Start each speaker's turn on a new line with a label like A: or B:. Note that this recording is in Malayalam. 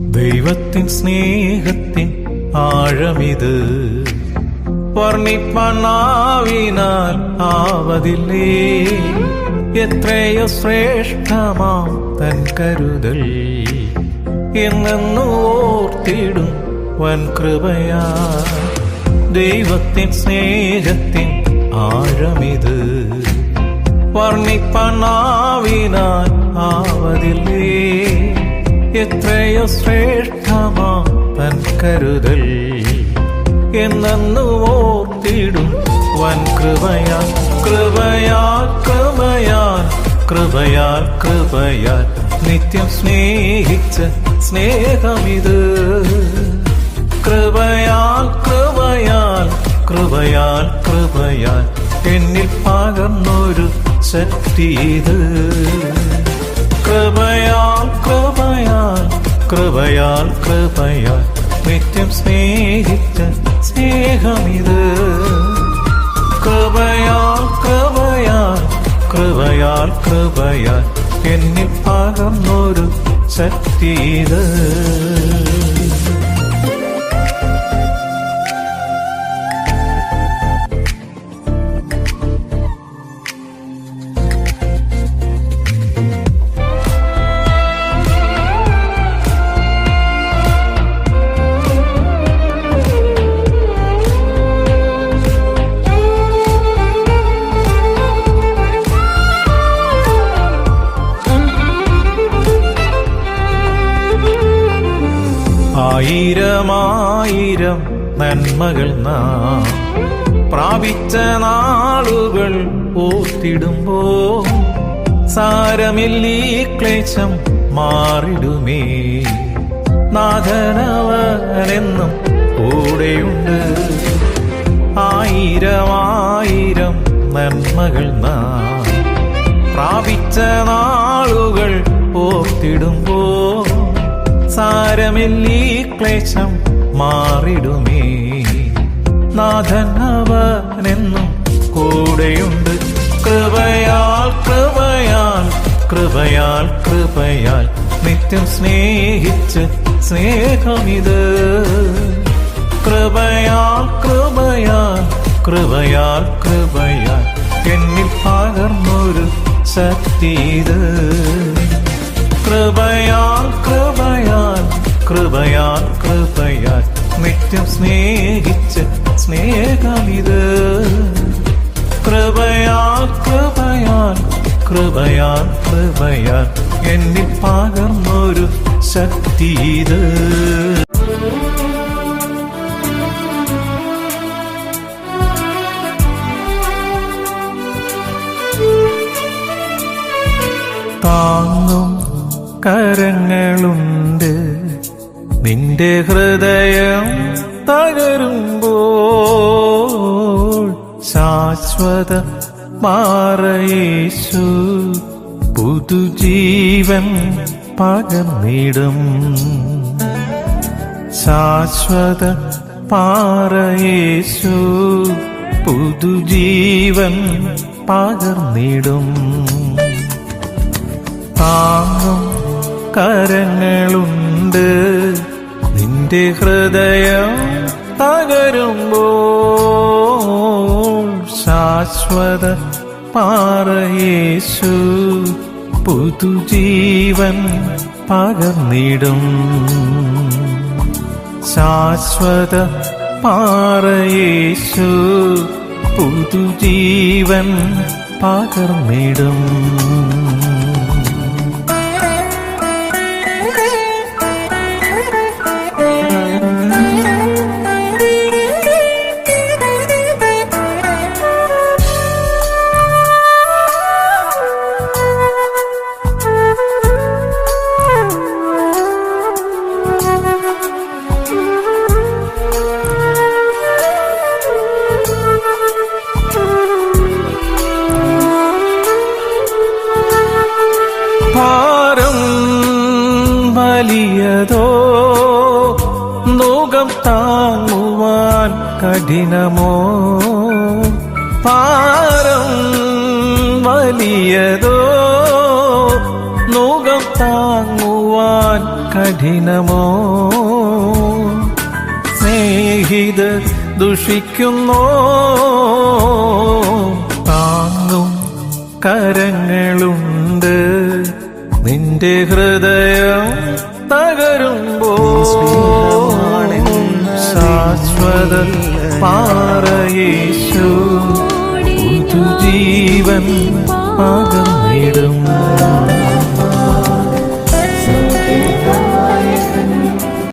A: ദൈവത്തിൻ സ്നേഹത്തിൻ ആഴമിത് വർണ്ണിപ്പാനാവിനാൽ ആവതില്ലേ. എത്രയോ ശ്രേഷ്ഠമാം തൻ കരുതൽ എന്നു ഓർത്തിടും വൻ കൃപയാ. ദൈവത്തിൻ സ്നേഹത്തിൻ ആഴമിത് വർണ്ണിപ്പാനാവിനാൽ ആവതില്ലേ. എത്രയോ ശ്രേഷ്ഠമാം തൻ കരുതൽ എന്നു ഓർത്തിടും വൻ കൃപയാൽ. കൃപയാൽ കൃപയാൽ കൃപയാൽ കൃപയാൽ നിത്യം സ്നേഹിച്ച സ്നേഹമിത്. കൃപയാൽ കൃപയാൽ കൃപയാൽ കൃപയാൽ എന്നിൽ പകർന്നൊരു ശക്തിയത്. കൃപയാൽ കൃപയാൽ കൃപയാൽ കൃപയാൽ നിത്യം സ്നേഹിച്ച സ്നേഹമിത്. കൃപയാൽ കൃപയാൽ കൃപയാൽ കൃപയാൽ എന്നിൽ പകർന്നൊരു ശക്തിയത്. ആയിരമായിരം നന്മകൾ നാം പ്രാപിച്ച നാളുകൾ ഓർത്തിടുമ്പോ സാരമില്ലീ ക്ലേശം മാറിടുമേ. നാഥനവനെന്നും കൂടെയുണ്ട്. ആയിരമായിരം നന്മകൾ നാം പ്രാപിച്ച നാളുകൾ ഓർത്തിടുമ്പോ സാരമില്ലീ ക്ലേശം മാറിടുമേ. നാഥൻ അവനെന്നും കൂടെയുണ്ട്. കൃപയാൽ കൃപയാൽ കൃപയാൽ കൃപയാൽ നിത്യം സ്നേഹിച്ച സ്നേഹമിത്. കൃപയാൽ കൃപയാൽ കൃപയാൽ കൃപയാൽ എന്നിൽ പകർന്നൊരു ശക്തിയത്. കൃപയാൽ കൃപയാൽ കൃപയാൽ കൃപയാൽ നിത്യം സ്നേഹിച്ച സ്നേഹമിത്. കൃപയാൽ കൃപയാൽ കൃപയാൽ കൃപയാൽ എന്നിൽ പകർന്നൊരു ശക്തിയത്. താങ്ങും കരങ്ങളുണ്ട് നിന്റെ ഹൃദയം തകരുമ്പോൾ. ശാശ്വത യേശു പുതുജീവൻ പകർന്നിടും. ശാശ്വത യേശു പുതുജീവൻ പകർന്നിടും. താങ്ങും കരങ്ങളുണ്ട് നിന്റെ ഹൃദയം തകരുമ്പോൾ. ശാശ്വത യേശു പുതുജീവൻ പകർന്നിടും. ശാശ്വത യേശു പുതുജീവൻ പകർന്നിടും. ഭാരം വലിയതോ നുകം താങ്ങുവാൻ കഠിനമോ. ഭാരം വലിയതോ നുകം താങ്ങുവാൻ കഠിനമോ സ്നേഹിതർ ദുഷിക്കുന്നോ താങ്ങും കരങ്ങളുണ്ട് നിന്റെ ഹൃദയം തകരുമ്പോ ശാശ്വത പാറയേശു പുതുജീവൻ പകർന്നിടും